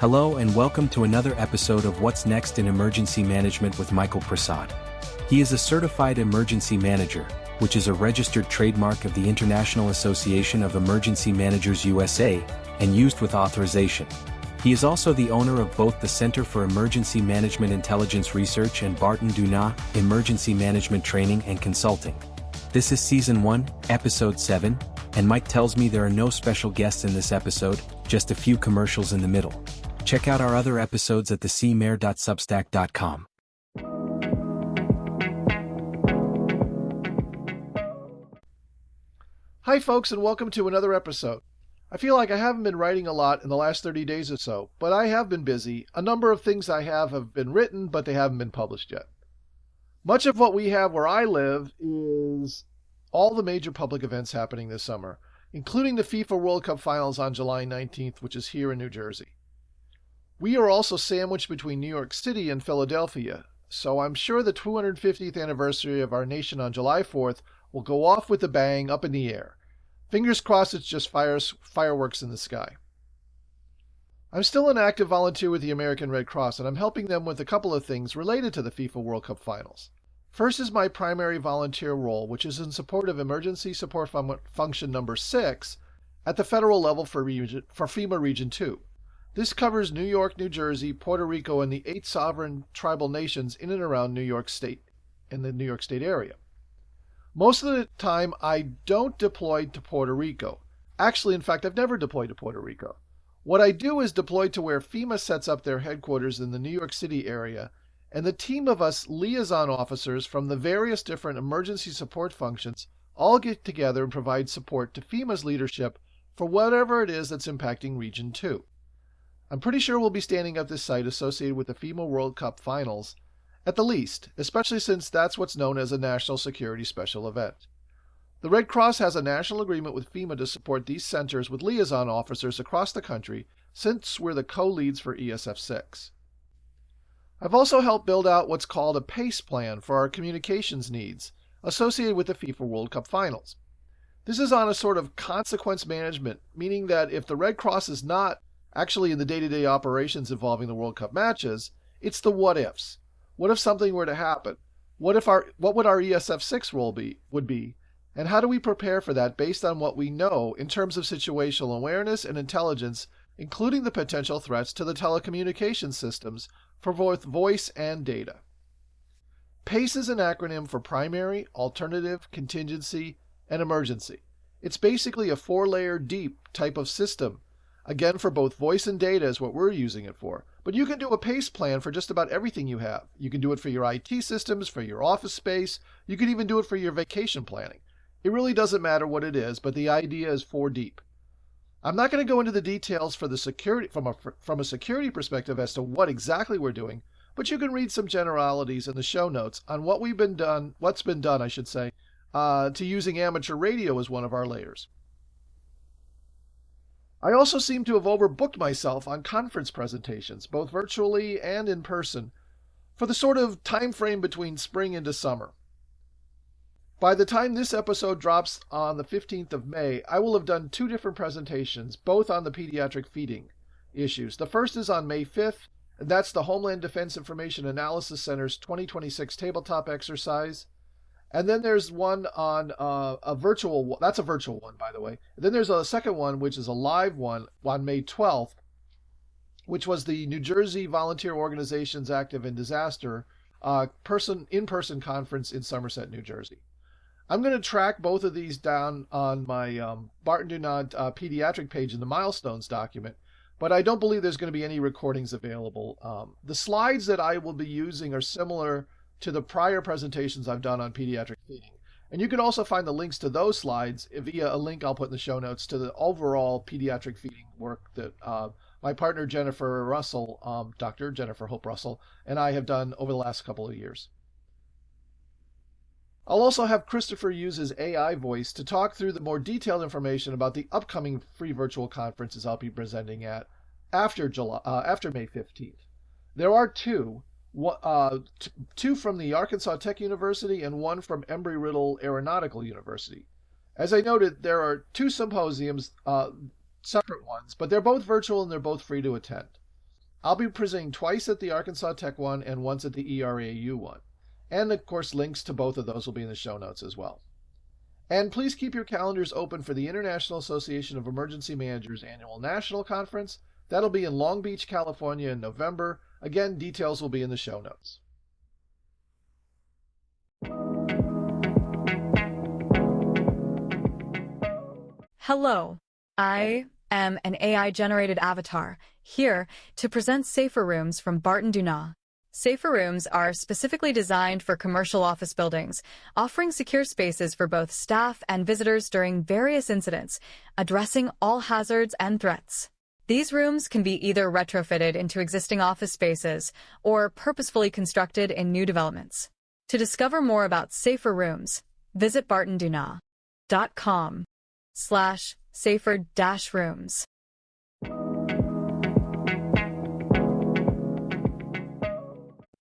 Hello and welcome to another episode of What's Next in Emergency Management with Michael Prasad. He is a certified emergency manager, which is a registered trademark of the International Association of Emergency Managers USA, and used with authorization. He is also the owner of both the Center for Emergency Management Intelligence Research and Barton Dunant Emergency Management Training and Consulting. This is Season 1, Episode 7, and Mike tells me there are no special guests in this episode, just a few commercials in the middle. Check out our other episodes at the CEMIR.substack.com. Hi folks, and welcome to another episode. I feel like I haven't been writing a lot in the last 30 days or so, but I have been busy. A number of things I have been written, but they haven't been published yet. Much of what we have where I live is all the major public events happening this summer, including the FIFA World Cup Finals on July 19th, which is here in New Jersey. We are also sandwiched between New York City and Philadelphia, so I'm sure the 250th anniversary of our nation on July 4th will go off with a bang up in the air. Fingers crossed it's just fireworks in the sky. I'm still an active volunteer with the American Red Cross, and I'm helping them with a couple of things related to the FIFA World Cup Finals. First is my primary volunteer role, which is in support of Emergency Support Function Number 6 at the federal level for FEMA Region 2. This covers New York, New Jersey, Puerto Rico, and the 8 sovereign tribal nations in and around New York State, in the New York State area. Most of the time, I don't deploy to Puerto Rico. Actually, in fact, I've never deployed to Puerto Rico. What I do is deploy to where FEMA sets up their headquarters in the New York City area, and the team of us liaison officers from the various different emergency support functions all get together and provide support to FEMA's leadership for whatever it is that's impacting Region 2. I'm pretty sure we'll be standing up this site associated with the FEMA World Cup Finals, at the least, especially since that's what's known as a national security special event. The Red Cross has a national agreement with FEMA to support these centers with liaison officers across the country, since we're the co-leads for ESF 6. I've also helped build out what's called a PACE plan for our communications needs associated with the FIFA World Cup Finals. This is on a sort of consequence management, meaning that if the Red Cross is not actually in the day-to-day operations involving the World Cup matches, it's the what-ifs. What if something were to happen? What would our ESF 6 role would be? And how do we prepare for that based on what we know in terms of situational awareness and intelligence, including the potential threats to the telecommunications systems for both voice and data? PACE is an acronym for Primary, Alternative, Contingency, and Emergency. It's basically a 4-layer deep type of system. Again, for both voice and data is what we're using it for. But you can do a PACE plan for just about everything you have. You can do it for your IT systems, for your office space. You can even do it for your vacation planning. It really doesn't matter what it is, but the idea is 4 deep. I'm not going to go into the details for the security from a security perspective as to what exactly we're doing, but you can read some generalities in the show notes on what's been done, to using amateur radio as one of our layers. I also seem to have overbooked myself on conference presentations, both virtually and in person, for the sort of time frame between spring into summer. By the time this episode drops on the 15th of May, I will have done 2 different presentations, both on the pediatric feeding issues. The first is on May 5th, and that's the Homeland Defense Information Analysis Center's 2026 tabletop exercise. And then there's one on that's a virtual one, by the way. And then there's a second one, which is a live one on May 12th, which was the New Jersey Volunteer Organizations Active in Disaster in-person conference in Somerset, New Jersey. I'm going to track both of these down on my Barton Dunant pediatric page in the milestones document, but I don't believe there's going to be any recordings available. The slides that I will be using are similar to the prior presentations I've done on pediatric feeding. And you can also find the links to those slides via a link I'll put in the show notes to the overall pediatric feeding work that my partner Jennifer Russell, Dr. Jennifer Hope Russell, and I have done over the last couple of years. I'll also have Christopher use his AI voice to talk through the more detailed information about the upcoming free virtual conferences I'll be presenting at after May 15th. There are 2. 2 from the Arkansas Tech University and 1 from Embry-Riddle Aeronautical University. As I noted, there are 2 symposiums, separate ones, but they're both virtual and they're both free to attend. I'll be presenting twice at the Arkansas Tech one and once at the ERAU one. And of course, links to both of those will be in the show notes as well. And please keep your calendars open for the International Association of Emergency Managers Annual National Conference. That'll be in Long Beach, California in November. Again, details will be in the show notes. Hello, I am an AI-generated avatar, here to present Safer Rooms from Barton Dunant. Safer Rooms are specifically designed for commercial office buildings, offering secure spaces for both staff and visitors during various incidents, addressing all hazards and threats. These rooms can be either retrofitted into existing office spaces or purposefully constructed in new developments. To discover more about Safer Rooms, visit bartondunant.com/safer-rooms.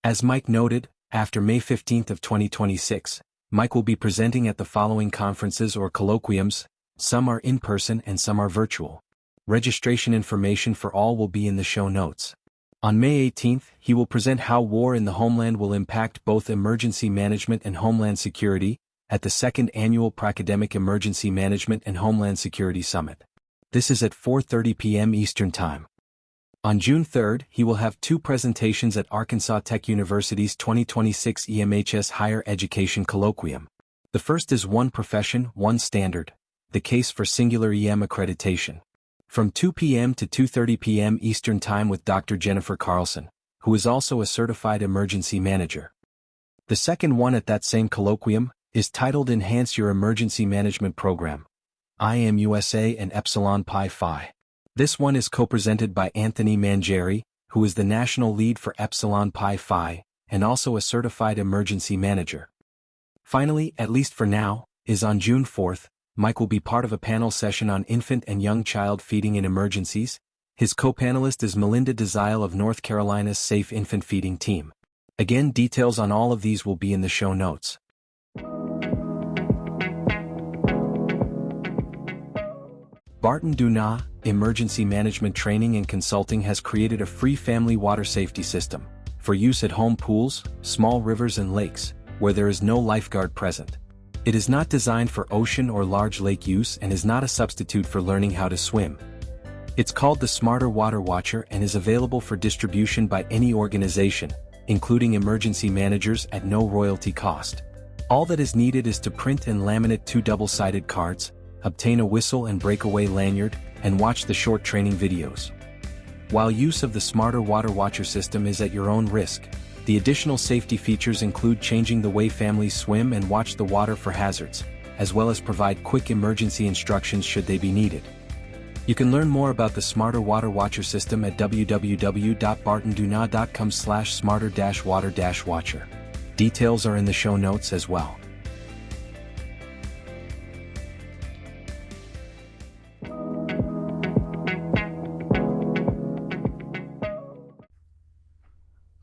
As Mike noted, after May 15th of 2026, Mike will be presenting at the following conferences or colloquiums. Some are in person and some are virtual. Registration information for all will be in the show notes. On May 18th, he will present how war in the homeland will impact both emergency management and homeland security at the second annual Pracademic Emergency Management and Homeland Security Summit. This is at 4:30 p.m. Eastern Time. On June 3rd, he will have two presentations at Arkansas Tech University's 2026 EMHS Higher Education Colloquium. The first is One Profession, One Standard, the case for singular EM accreditation. From 2 p.m. to 2:30 p.m. Eastern Time with Dr. Jennifer Carlson, who is also a certified emergency manager. The second one at that same colloquium is titled Enhance Your Emergency Management Program, IAEM-USA and Epsilon Pi Phi. This one is co-presented by Anthony Mangieri, who is the national lead for Epsilon Pi Phi, and also a certified emergency manager. Finally, at least for now, is on June 4th, Mike will be part of a panel session on infant and young child feeding in emergencies. His co-panelist is Melinda Desile of North Carolina's Safe Infant Feeding Team. Again, details on all of these will be in the show notes. Barton Dunant Emergency Management Training and Consulting has created a free family water safety system for use at home pools, small rivers and lakes, where there is no lifeguard present. It is not designed for ocean or large lake use and is not a substitute for learning how to swim. It's called the Smarter Water Watcher and is available for distribution by any organization, including emergency managers at no royalty cost. All that is needed is to print and laminate 2 double-sided cards, obtain a whistle and breakaway lanyard, and watch the short training videos. While use of the Smarter Water Watcher system is at your own risk, the additional safety features include changing the way families swim and watch the water for hazards, as well as provide quick emergency instructions should they be needed. You can learn more about the Smarter Water Watcher system at www.bartondunant.com/smarter-water-watcher. Details are in the show notes as well.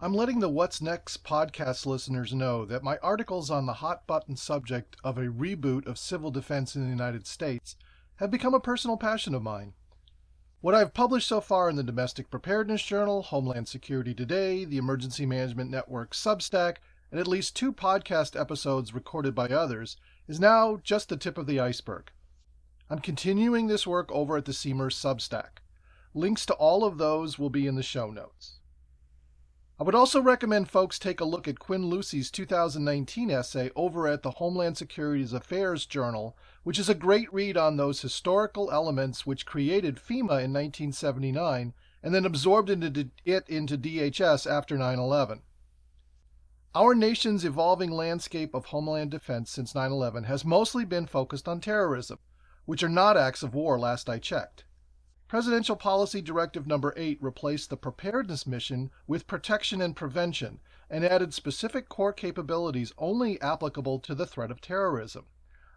I'm letting the What's Next podcast listeners know that my articles on the hot-button subject of a reboot of civil defense in the United States have become a personal passion of mine. What I've published so far in the Domestic Preparedness Journal, Homeland Security Today, the Emergency Management Network Substack, and at least 2 podcast episodes recorded by others is now just the tip of the iceberg. I'm continuing this work over at the CEMIR Substack. Links to all of those will be in the show notes. I would also recommend folks take a look at Quinn Lucy's 2019 essay over at the Homeland Security's Affairs Journal, which is a great read on those historical elements which created FEMA in 1979 and then absorbed into DHS after 9/11. Our nation's evolving landscape of homeland defense since 9/11 has mostly been focused on terrorism, which are not acts of war last I checked. Presidential Policy Directive Number 8 replaced the preparedness mission with protection and prevention and added specific core capabilities only applicable to the threat of terrorism.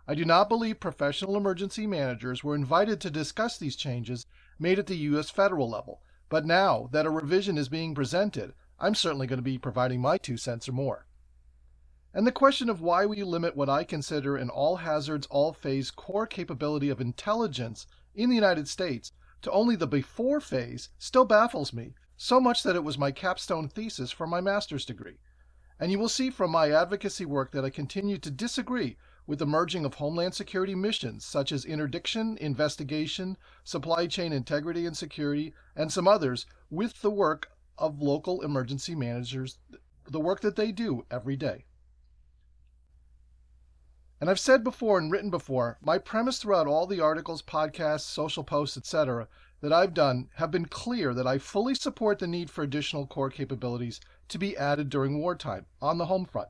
I do not believe professional emergency managers were invited to discuss these changes made at the U.S. federal level, but now that a revision is being presented, I'm certainly going to be providing my 2 cents or more. And the question of why we limit what I consider an all-hazards, all-phase core capability of intelligence in the United States to only the before phase still baffles me, so much that it was my capstone thesis for my master's degree. And you will see from my advocacy work that I continue to disagree with the merging of Homeland Security missions such as interdiction, investigation, supply chain integrity and security, and some others with the work of local emergency managers, the work that they do every day. And I've said before and written before, my premise throughout all the articles, podcasts, social posts, etc. that I've done have been clear that I fully support the need for additional core capabilities to be added during wartime on the home front.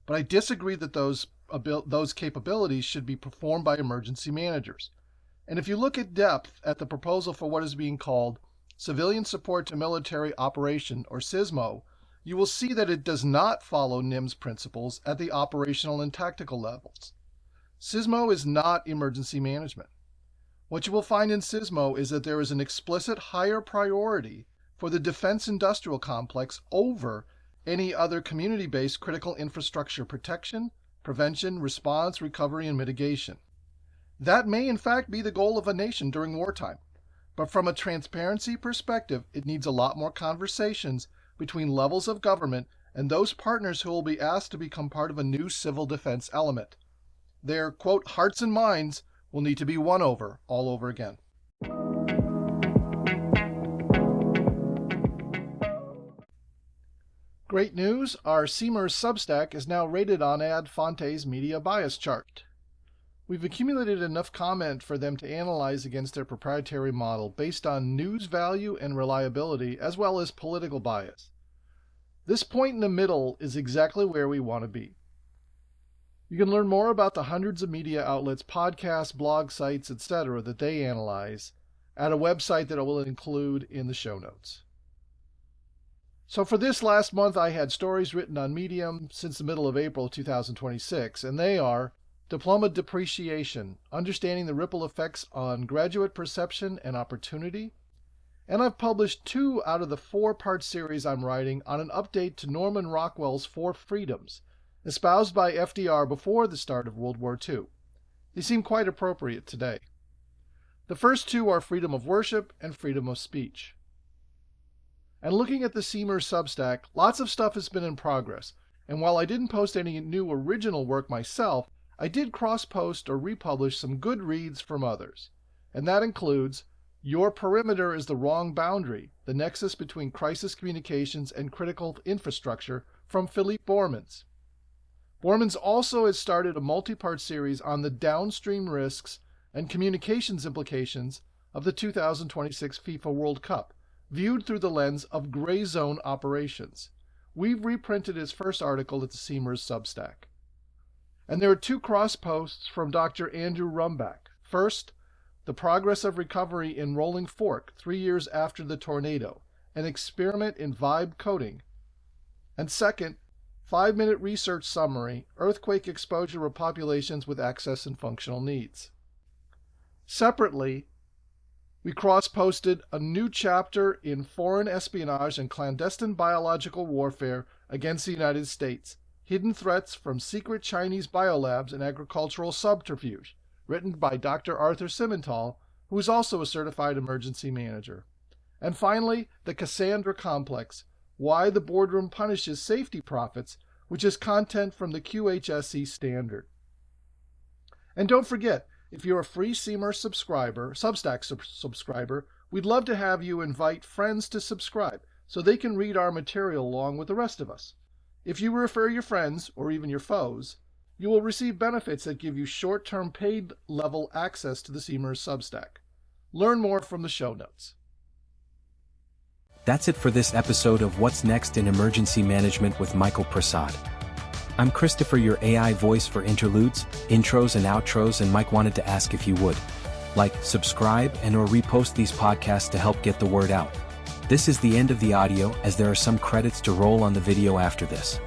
But I disagree that those capabilities should be performed by emergency managers. And if you look at depth at the proposal for what is being called Civilian Support to Military Operation, or CISMO, you will see that it does not follow NIMS principles at the operational and tactical levels. CISMO is not emergency management. What you will find in CISMO is that there is an explicit higher priority for the defense industrial complex over any other community-based critical infrastructure protection, prevention, response, recovery, and mitigation. That may in fact be the goal of a nation during wartime, but from a transparency perspective, it needs a lot more conversations between levels of government and those partners who will be asked to become part of a new civil defense element. Their, quote, hearts and minds will need to be won over all over again. Great news, our CEMIR Substack is now rated on Ad Fonte's media bias chart. We've accumulated enough comment for them to analyze against their proprietary model based on news value and reliability as well as political bias. This point in the middle is exactly where we want to be. You can learn more about the hundreds of media outlets, podcasts, blog sites, etc. that they analyze at a website that I will include in the show notes. So for this last month, I had stories written on Medium since the middle of April 2026, and they are Diploma Depreciation, Understanding the Ripple Effects on Graduate Perception and Opportunity, and I've published 2 out of the 4-part series I'm writing on an update to Norman Rockwell's 4 Freedoms, espoused by FDR before the start of World War II. They seem quite appropriate today. The first 2 are freedom of worship and freedom of speech. And looking at the CEMIR Substack, lots of stuff has been in progress, and while I didn't post any new original work myself, I did cross-post or republish some good reads from others, and that includes Your Perimeter is the Wrong Boundary, the Nexus Between Crisis Communications and Critical Infrastructure from Philippe Bormans. Bormans also has started a multi-part series on the downstream risks and communications implications of the 2026 FIFA World Cup, viewed through the lens of gray zone operations. We've reprinted his first article at the CEMIR's Substack. And there are 2 cross posts from Dr. Andrew Rumbach. First, The Progress of Recovery in Rolling Fork 3 years after the tornado, an experiment in vibe coding. And second, 5-minute research summary, Earthquake Exposure of Populations with Access and Functional Needs. Separately, we cross-posted a new chapter in Foreign Espionage and Clandestine Biological Warfare against the United States, Hidden Threats from Secret Chinese Biolabs and Agricultural Subterfuge, written by Dr. Arthur Simmental, who is also a certified emergency manager. And finally, the Cassandra Complex, Why the Boardroom Punishes Safety Profits, which is content from the QHSE standard. And don't forget, if you're a free CEMIR Substack subscriber, we'd love to have you invite friends to subscribe so they can read our material along with the rest of us. If you refer your friends, or even your foes, you will receive benefits that give you short-term paid level access to the CEMIR Substack. Learn more from the show notes. That's it for this episode of What's Next in Emergency Management with Michael Prasad. I'm Christopher, your AI voice for interludes, intros, and outros, and Mike wanted to ask if you would like, subscribe, and or repost these podcasts to help get the word out. This is the end of the audio, as there are some credits to roll on the video after this.